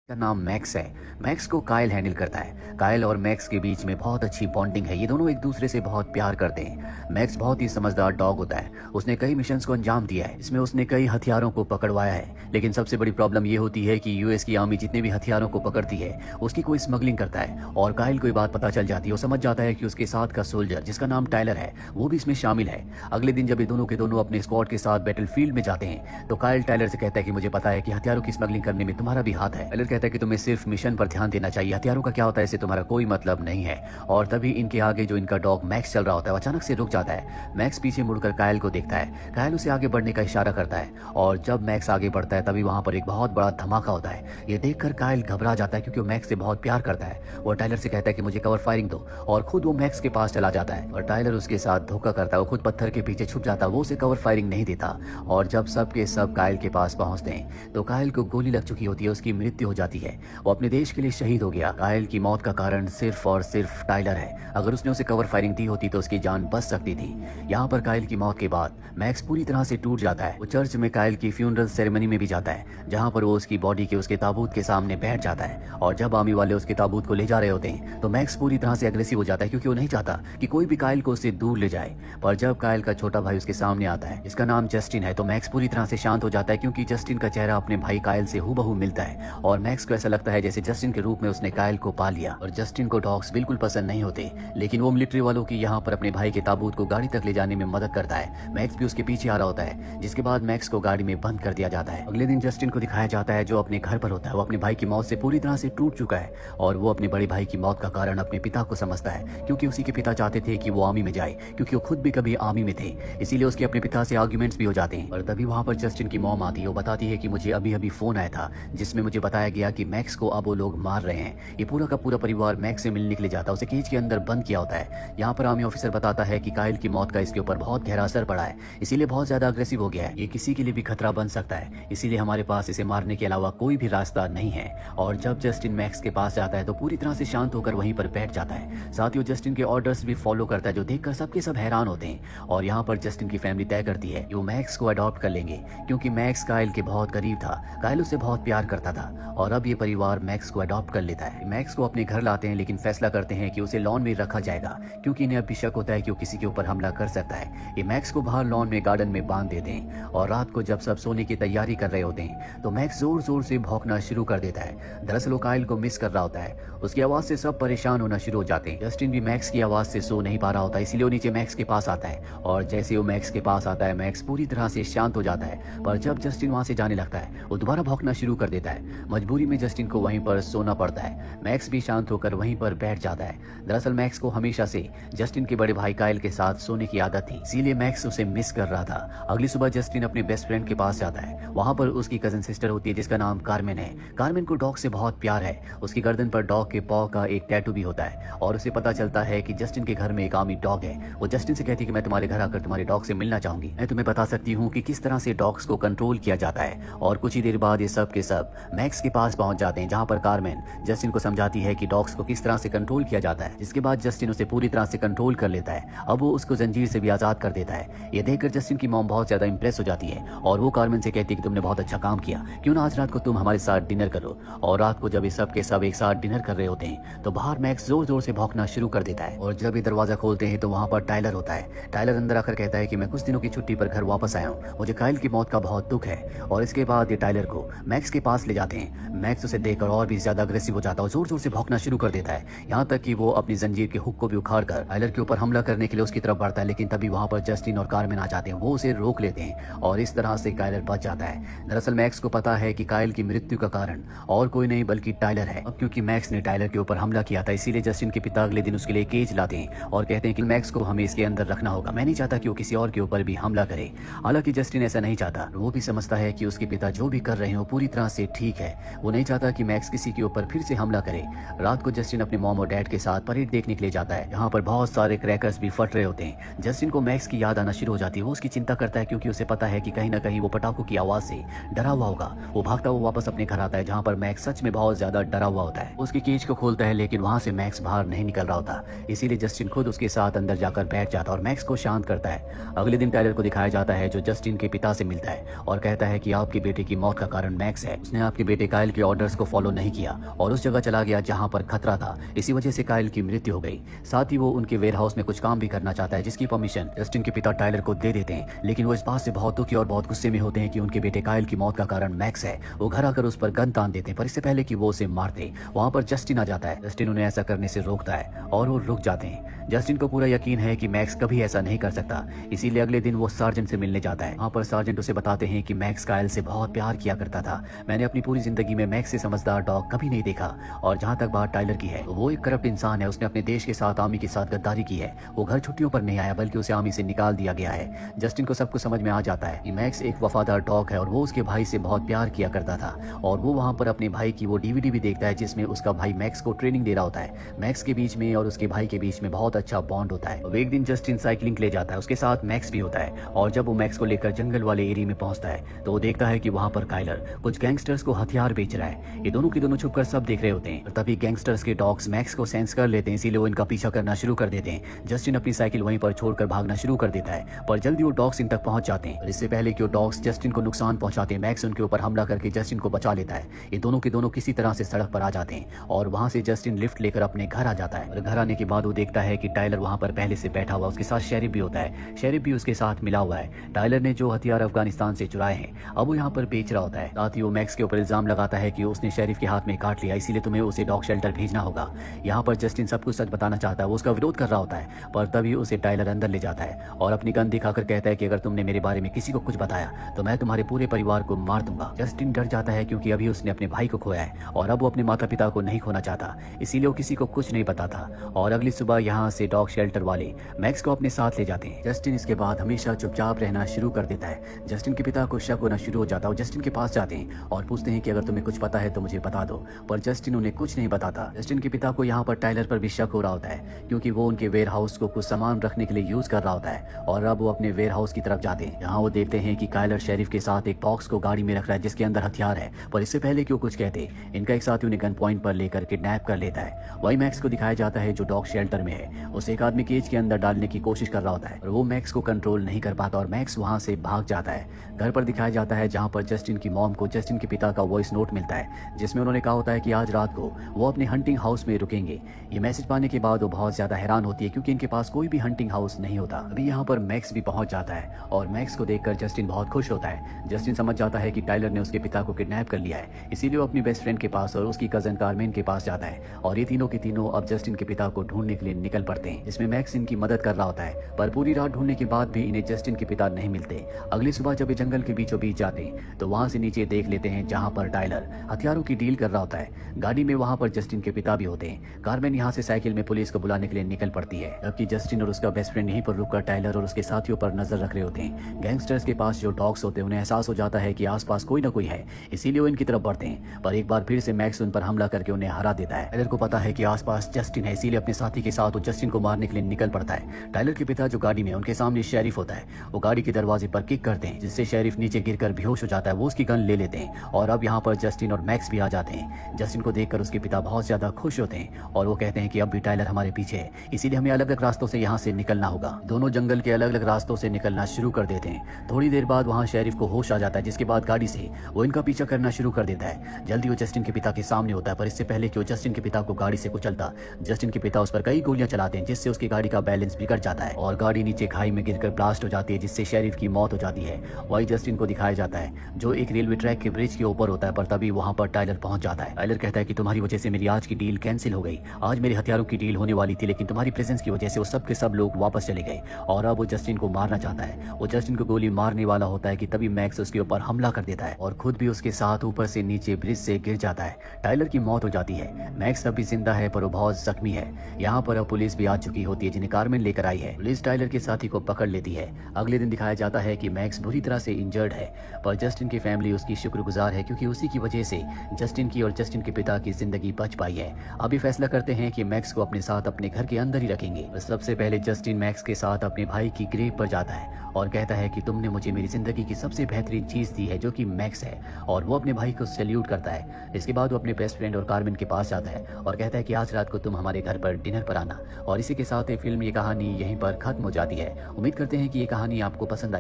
का नाम मैक्स है। मैक्स को काइल हैंडल करता है। काइल और मैक्स के बीच में बहुत अच्छी बॉन्डिंग है। ये दोनों एक दूसरे से बहुत प्यार करते हैं। मैक्स बहुत ही समझदार डॉग होता है। उसने कई मिशंस को अंजाम दिया है। इसमें उसने कई हथियारों को पकड़वाया है। लेकिन सबसे बड़ी प्रॉब्लम ये होती है कि यूएस की आर्मी जितने भी हथियारों को पकड़ती है उसकी कोई स्मगलिंग करता है और काइल को ये बात पता चल जाती है। वो समझ जाता है कि उसके साथ का सोल्जर जिसका नाम टाइलर है वो भी इसमें शामिल है। अगले दिन जब ये दोनों के दोनों अपने स्क्वाड के साथ बैटलफील्ड में जाते हैं तो काइल टाइलर से कहता है कि मुझे पता है कि हथियारों की स्मगलिंग करने में तुम्हारा भी हाथ है। टाइलर कहता है कि तुम्हें सिर्फ मिशन पर ध्यान देना चाहिए, हथियारों का क्या होता है इससे तुम्हारा कोई मतलब नहीं है। और तभी इनके आगे जो इनका डॉग मैक्स चल रहा होता है वो अचानक से रुक जाता है। मैक्स पीछे मुड़कर कायल को देखता है। कायल उसे आगे बढ़ने का इशारा करता है और जब मैक्स आगे बढ़ता है तभी वहां पर एक बहुत बड़ा धमाका होता है। ये देखकर कायल घबरा जाता है क्योंकि वो मैक्स से बहुत प्यार करता है। वो टाइलर से कहता है कि मुझे कवर फायरिंग दो और खुद वो मैक्स के पास चला जाता है और टाइलर उसके साथ धोखा करता है। वो खुद पत्थर के पीछे छुप जाता है, वो उसे कवर फायरिंग नहीं देता। और जब सब के सब कायल के पास पहुंचते हैं तो कायल को गोली लग चुकी होती है, उसकी मृत्यु हो जाती है। वो अपने देश के लिए शहीद हो गया। कायल की मौत का कारण सिर्फ और सिर्फ टाइलर है। अगर उसने उसे कवर फायरिंग दी होती तो उसकी जान बच सकती थी। यहाँ पर कायल की मौत के बाद मैक्स पूरी तरह से टूट जाता है। वो चर्च में कायल की फ्यूनरल सेरेमनी में भी जाता है जहाँ पर वो उसकी बॉडी के उसके ताबूत के सामने बैठ जाता है। और जब आर्मी वाले उसके ताबूत को ले जा रहे होते हैं तो मैक्स पूरी तरह से अग्रेसिव हो जाता है क्योंकि वो नहीं चाहता कि कोई भी कायल को उससे दूर ले जाए। पर जब कायल का छोटा भाई उसके सामने आता है जिसका नाम जस्टिन है तो मैक्स पूरी तरह से शांत हो जाता है क्योंकि जस्टिन का चेहरा अपने भाई कायल से हूबहू मिलता है। और मैक्स को ऐसा लगता है जैसे जस्टिन के रूप में उसने कायल को पा लिया। और जस्टिन को डॉग्स बिल्कुल पसंद नहीं होते, लेकिन वो मिलिट्री वालों की यहाँ पर अपने भाई के ताबूत को गाड़ी तक ले जाने में मदद करता है। मैक्स भी उसके पीछे आ रहा होता है जिसके बाद मैक्स को गाड़ी में बंद कर दिया जाता है। अगले दिन जस्टिन को दिखाया जाता है जो अपने घर पर होता है। वो अपने भाई की मौत से पूरी तरह से टूट चुका है और वो अपने बड़े भाई की मौत का कारण अपने पिता को समझता है क्योंकि उसी के पिता चाहते थे कि वो आर्मी में जाए क्योंकि वो खुद भी कभी आर्मी में थे। इसीलिए उसके अपने पिता से आर्ग्यूमेंट्स भी हो जाते हैं। और तभी वहाँ पर जस्टिन की मॉम आती है। वो बताती है कि मुझे अभी अभी फोन आया था जिसमें मुझे बताया गया कि मैक्स को अब वो लोग मार रहे हैं। ये पूरा का पूरा परिवार मैक्स से मिलने के लिए जाता है। उसे केज के अंदर बंद किया होता है। यहाँ पर आर्मी ऑफिसर बताता है कि कायल की मौत का इसके ऊपर बहुत गहरा असर पड़ा है, इसीलिए बहुत ज्यादा अग्रेसिव हो गया है। ये किसी के लिए भी खतरा बन सकता है, इसीलिए हमारे पास इसे मारने के अलावा कोई भी रास्ता नहीं है। और जब जस्टिन मैक्स के पास जाता है तो पूरी तरह से शांत होकर वहीं पर बैठ जाता है। साथ ही वो जस्टिन के ऑर्डर्स भी फॉलो करता है जो देखकर सबके सब हैरान होते हैं। और यहाँ पर जस्टिन की फैमिली तय करती है कि वो मैक्स को अडॉप्ट कर लेंगे क्योंकि मैक्स कायल के बहुत करीब था। कायल उससे बहुत प्यार करता था और अब ये परिवार मैक्स को अडॉप्ट कर लेता है। मैक्स को अपने घर लाते हैं लेकिन फैसला करते हैं कि उसे लॉन में रखा जाएगा क्योंकि इन्हें अभी शक होता है कि वो किसी के ऊपर हमला कर सकता है। ये मैक्स को बाहर लॉन में गार्डन में बांध देते हैं और रात को जब सब सोने की तैयारी कर रहे होते हैं तो मैक्स जोर जोर से भौंकना शुरू कर देता है। दरअसल वो कायल को मिस कर रहा होता है। उसकी आवाज से सब परेशान होना शुरू हो जाते हैं। जस्टिन भी मैक्स की आवाज से सो नहीं पा रहा होता, इसीलिए वो नीचे मैक्स के पास आता है। और जैसे वो मैक्स के पास आता है मैक्स पूरी तरह से शांत हो जाता है। पर जब जस्टिन वहां से जाने लगता है वो दोबारा भौंकना शुरू कर देता है। मजबूरी में जस्टिन को वहीं पर सोना पड़ता है। मैक्स भी शांत होकर वहीं पर बैठ जाता है। दरअसल मैक्स को हमेशा से जस्टिन के बड़े भाई कायल के साथ सोने की आदत थी, इसीलिए मैक्स उसे मिस कर रहा था। अगली सुबह जस्टिन अपने बेस्ट फ्रेंड के पास जाता है। वहां पर उसकी कजन सिस्टर होती है जिसका नाम कार्मेन है। कार्मेन को डॉग से बहुत प्यार है। उसकी गर्दन पर डॉग के पॉ का एक टैटू भी होता है और उसे पता चलता है कि जस्टिन के घर में एक आर्मी डॉग है। वो जस्टिन से कहती है कि मैं तुम्हारे घर आकर तुम्हारे डॉग से मिलना चाहूंगी, मैं तुम्हें बता सकती हूँ कि किस तरह से डॉग्स को कंट्रोल किया जाता है। और कुछ ही देर बाद ये सब के सब मैक्स के पास पहुंच जाते हैं जहाँ पर कार्मेन जस्टिन को समझाती है कि डॉग्स को किस तरह से कंट्रोल किया जाता है। जिसके बाद जस्टिन उसे पूरी तरह से कंट्रोल कर लेता है। अब वो उसको जंजीर से भी आजाद कर देता है। ये देखकर जस्टिन की मॉम बहुत ज्यादा इंप्रेस हो जाती है और वो कार्मेन से कहती है कि तुमने बहुत अच्छा काम किया, क्यों ना आज रात को तुम हमारे साथ डिनर करो। और रात को जब ये सब के सब एक साथ डिनर कर रहे होते हैं तो बाहर मैक्स जोर जोर से भौंकना शुरू कर देता है। और जब ये दरवाजा खोलते हैं तो वहाँ पर टाइलर होता है। टाइलर अंदर आकर कहता है कि मैं कुछ दिनों की छुट्टी पर घर वापस आया हूँ, मुझे कायल की मौत का बहुत दुख है। और इसके बाद ये टाइलर को मैक्स के पास ले जाते हैं। मैक्स उसे देखकर और भी ज्यादा अग्रेसिव हो जाता है और जोर जोर से भौंकना शुरू कर देता है, यहाँ तक कि वो अपनी जंजीर के हुक को भी उखाड़ कर टाइलर के ऊपर हमला करने के लिए उसकी तरफ बढ़ता है। लेकिन तभी वहाँ पर जस्टिन और कार्मेन आ जाते हैं। वो उसे रोक लेते हैं और इस तरह से कायल बच जाता है। दरअसल मैक्स को पता है कि कायल की मृत्यु का कारण और कोई नहीं बल्कि टाइलर है। अब क्योंकि मैक्स ने टाइलर के ऊपर हमला किया था इसीलिए जस्टिन के पिता अगले दिन उसके लिए केज लाते हैं और कहते हैं कि मैक्स को हमें इसके अंदर रखना होगा, मैं नहीं चाहता कि वो किसी और के ऊपर भी हमला करे। हालांकि जस्टिन ऐसा नहीं चाहता, वो भी समझता है कि उसके पिता जो भी कर रहे हैं वो पूरी तरह से ठीक है। वो नहीं चाहता कि मैक्स किसी के ऊपर फिर से हमला करे। रात को जस्टिन अपने मॉम और डैड के साथ परेड देखने के लिए जाता है जहाँ पर बहुत सारे क्रैकर्स भी फट रहे होते हैं। जस्टिन को मैक्स की याद आना शुरू हो जाती है। वो उसकी चिंता करता है क्योंकि उसे पता है कि कहीं ना कहीं वो पटाखों की आवाज से डरा हुआ होगा। वो भागता हुआ वापस अपने घर आता है जहाँ पर मैक्स सच में बहुत ज्यादा डरा हुआ होता है। उसकी केज को खोलता है लेकिन वहां से मैक्स बाहर नहीं निकल रहा होता, इसीलिए जस्टिन खुद उसके साथ अंदर जाकर बैठ जाता और मैक्स को शांत करता है। अगले दिन टाइलर को दिखाया जाता है जो जस्टिन के पिता से मिलता है और कहता है कि आपके बेटे की मौत का कारण मैक्स है। उसने आपके बेटे कायल के ऑर्डर्स को फॉलो नहीं किया और उस जगह चला गया जहां पर खतरा था। इसी वजह से काइल की मृत्यु हो गई। साथ ही वो उनके वेयरहाउस में कुछ काम भी करना चाहता है, जिसकी परमिशन जस्टिन के पिता टाइलर को दे देते हैं। लेकिन वो इस बात से बहुत दुखी और बहुत गुस्से में होते हैं कि उनके बेटे काइल की मौत का कारण मैक्स है। वो घर आकर उस पर गन तान देते हैं, पर इससे पहले कि वो उसे मार दे वहां पर जस्टिन आ जाता है। जस्टिन उन्हें ऐसा करने से रोकता है और वो रुक जाते हैं। जस्टिन को पूरा यकीन है कि मैक्स कभी ऐसा नहीं कर सकता, इसीलिए अगले दिन वो सार्जेंट से मिलने जाता है। वहाँ पर सार्जेंट उसे बताते हैं कि मैक्स काइल से बहुत प्यार किया करता था। मैंने अपनी पूरी जिंदगी में मैक्स से समझदार डॉग कभी नहीं देखा। और जहाँ तक बात टाइलर की है, वो एक करप्ट इंसान है। उसने अपने देश के साथ आर्मी के साथ गद्दारी की है। वो घर छुट्टियों पर नहीं आया, बल्कि उसे आर्मी से निकाल दिया गया है। जस्टिन को सब कुछ समझ में आ जाता है कि मैक्स एक वफादार डॉग है और वो उसके भाई से बहुत प्यार किया करता था। और वो वहाँ पर अपने भाई की वो डीवीडी भी देखता है जिसमें उसका भाई मैक्स को ट्रेनिंग दे रहा होता है। मैक्स के बीच में और उसके भाई के बीच में बहुत अच्छा बॉन्ड होता है। एक दिन जस्टिन साइकिलिंग ले जाता है, उसके साथ मैक्स भी होता है। और जब वो मैक्स को लेकर जंगल वाले एरिया में पहुंचता है तो वो देखता है कि वहां पर काइलर कुछ गैंगस्टर्स को हथियार बेच रहा है। ये दोनों के दोनों छुपकर सब देख रहे होते हैं। तभी गैंगस्टर्स के डॉग्स मैक्स को सेंस कर लेते हैं, इसीलिए वो इनका पीछा करना शुरू कर देते हैं। जस्टिन अपनी साइकिल वहीं पर छोड़कर भागना शुरू कर देता है, पर जल्दी वो डॉग्स इन तक पहुंच जाते हैं। इससे पहले कि वो डॉग्स जस्टिन को नुकसान पहुंचाते हैं, मैक्स उनके ऊपर हमला करके जस्टिन को बचा लेता है। ये दोनों के दोनों किसी तरह से सड़क पर आ जाते हैं और वहां से जस्टिन लिफ्ट लेकर अपने घर आ जाता है। और घर आने के बाद वो देखता है कि टाइलर वहां पर पहले से बैठा हुआ, उसके साथ शेरिफ भी होता है। शेरिफ भी उसके साथ मिला हुआ है। टाइलर ने जो हथियार अफगानिस्तान से चुराए हैं अब वो यहाँ पर बेच रहा होता है। साथ ही वो मैक्स के ऊपर इल्जाम लगाता है कि उसने शेरिफ के हाथ में काट लिया, इसीलिए तुम्हें उसे डॉग शेल्टर भेजना होगा। यहाँ पर जस्टिन सब कुछ सच बताना चाहता है, वो उसका विरोध कर रहा होता है, पर तभी उसे टाइलर अंदर ले जाता है और अपनी गन दिखाकर कहता है कि अगर तुमने मेरे बारे में किसी को कुछ बताया तो मैं तुम्हारे पूरे परिवार को मार दूंगा। जस्टिन डर जाता है क्योंकि अभी उसने अपने भाई को खोया है और अब वो अपने माता पिता को नहीं खोना चाहता, इसीलिए वो किसी को कुछ नहीं बताता। और अगली सुबह यहाँ से डॉग शेल्टर वाले मैक्स को अपने साथ ले जाते हैं। जस्टिन इसके बाद हमेशा चुपचाप रहना शुरू कर देता है। जस्टिन के पिता को शक होना शुरू हो जाता है और जस्टिन के पास जाते हैं और पूछते हैं कि अगर तुम्हें कुछ पता है तो मुझे बता दो, पर जस्टिन उन्हें कुछ नहीं बताता। जस्टिन के पिता को यहाँ पर टाइलर पर भी शक हो रहा होता है क्योंकि वो उनके वेयर हाउस को कुछ सामान रखने के लिए यूज कर रहा होता है। और अब वो अपने वेयर हाउस की तरफ जाते हैं। यहाँ वो देखते हैं कि काइलर शेरिफ के साथ एक बॉक्स को गाड़ी में रख रहा है जिसके अंदर हथियार है, पर इससे पहले कि वो कुछ कहते इनका एक साथी उन्हें गन पॉइंट पर लेकर किडनैप कर लेता है। वही मैक्स को दिखाया जाता है जो डॉग शेल्टर में है। उसे एक आदमी केज के अंदर डालने की कोशिश कर रहा होता है और वो मैक्स को कंट्रोल नहीं कर पाता और मैक्स वहां से भाग जाता है। घर पर दिखाया जाता है जहां पर जस्टिन की मॉम को जस्टिन के पिता का वॉइस नोट मिलता है जिसमें उन्होंने कहा होता है कि आज रात को वो अपने हंटिंग हाउस में रुकेंगे। ये मैसेज पाने के बाद वो बहुत ज्यादा हैरान होती है क्योंकि इनके पास कोई भी हंटिंग हाउस नहीं होता। अभी यहाँ पर मैक्स भी पहुंच जाता है और मैक्स को देखकर जस्टिन बहुत खुश होता है। जस्टिन समझ जाता है कि टाइलर ने उसके पिता को किडनैप कर लिया है, इसीलिए वो अपनी बेस्ट फ्रेंड के पास और उसकी कजन कार्मेन के पास जाता है और ये तीनों के तीनों अब जस्टिन के पिता को ढूंढने के लिए निकल पड़ते हैं। इसमें मैक्स इनकी मदद कर रहा होता है, पर पूरी रात ढूंढने के बाद भी इन्हें जस्टिन के पिता नहीं मिलते। अगली सुबह जब ये जंगल के बीचों बीच जाते तो वहां से नीचे देख लेते हैं जहां पर टाइलर हथियारों की डील कर रहा होता है। गाड़ी में वहां पर जस्टिन के पिता भी होते हैं। कार्मेन यहाँ से साइकिल में पुलिस को बुलाने के लिए निकल पड़ती है, जबकि जस्टिन और उसका बेस्ट फ्रेंड यहीं पर रुककर टाइलर और उसके साथियों पर नजर रख रहे होते हैं। गैंगस्टर्स के पास जो डॉग्स होते हैं उन्हें एहसास हो जाता है कि आसपास कोई ना कोई है, इसीलिए वो इनकी तरफ बढ़ते हैं, पर एक बार फिर से मैक्स उन पर हमला करके उन्हें हरा देता है। टाइलर को पता है कि आसपास जस्टिन है, इसीलिए अपने साथी के साथ वो जस्टिन को मारने के लिए निकल पड़ता है। टाइलर के पिता जो गाड़ी में उनके सामने शेरिफ होता है, वो गाड़ी के दरवाजे पर किक करते हैं जिससे शेरिफ नीचे गिरकर बेहोश हो जाता है। वो उसकी गन ले लेते हैं और अब यहाँ पर जस्टिन और मैक्स भी आ जाते हैं। जस्टिन को देखकर उसके पिता बहुत ज्यादा खुश होते हैं और वो कहते हैं कि अब भी टाइलर हमारे पीछे है, इसीलिए हमें अलग अलग रास्तों से यहाँ से निकलना होगा। दोनों जंगल के अलग अलग रास्तों से निकलना शुरू कर देते हैं। थोड़ी देर बाद वहाँ शेरिफ को होश आ जाता है, जिसके बाद गाड़ी से वो इनका पीछा करना शुरू कर देता है। जल्दी वो जस्टिन के पिता के सामने होता है, पर इससे पहले कि वो जस्टिन के पिता को गाड़ी से कुचलता, जस्टिन के पिता उस पर कई गोलियां चलाते हैं जिससे उसकी गाड़ी का बैलेंस बिगड़ जाता है और गाड़ी नीचे खाई में गिरकर ब्लास्ट हो जाती है जिससे शेरिफ की मौत हो जाती है। वही जस्टिन को दिखाया जाता है जो एक रेलवे ट्रैक के ब्रिज के ऊपर होता है, पर तभी वहाँ पर टाइलर पहुंच जाता है। टाइलर कहता है कि तुम्हारी वजह से मेरी आज की डील कैंसिल हो गई। आज मेरे हथियारों की डील होने वाली थी, लेकिन तुम्हारी प्रेजेंस की वजह से वो सब के सब लोग वापस चले गए और अब वो जस्टिन को मारना चाहता है। वो जस्टिन को गोली मारने वाला होता है कि तभी मैक्स उसके ऊपर हमला कर देता है और खुद भी उसके साथ ऊपर से नीचे ब्रिज से गिर जाता है। टाइलर की मौत हो जाती है। मैक्स अभी जिंदा है पर वो बहुत जख्मी है। यहाँ पर अब पुलिस भी आ चुकी होती है जिन्हें कार्मेन लेकर आई है। पुलिस टाइलर के साथी को पकड़ लेती है। अगले दिन दिखाया जाता है कि मैक्स बुरी तरह से इंजर्ड है, पर जस्टिन की फैमिली उसकी शुक्रगुजार है क्योंकि उसी की वजह से जस्टिन की और जस्टिन के पिता की जिंदगी बच पाई है। अभी फैसला करते हैं कि मैक्स को अपने साथ अपने घर के अंदर ही रखेंगे। सबसे पहले जस्टिन मैक्स के साथ अपने भाई की ग्रेव पर जाता है और कहता है कि तुमने मुझे मेरी जिंदगी की सबसे बेहतरीन चीज दी है जो कि मैक्स है, और वो अपने भाई को सैल्यूट करता है। इसके बाद वो अपने बेस्ट फ्रेंड और कार्मेन के पास जाता है और कहता है कि आज रात को तुम हमारे घर पर डिनर पर आना। और इसी के साथ ये फिल्म, ये कहानी यहीं पर खत्म हो जाती है। उम्मीद करते हैं कि ये कहानी आपको पसंद आई।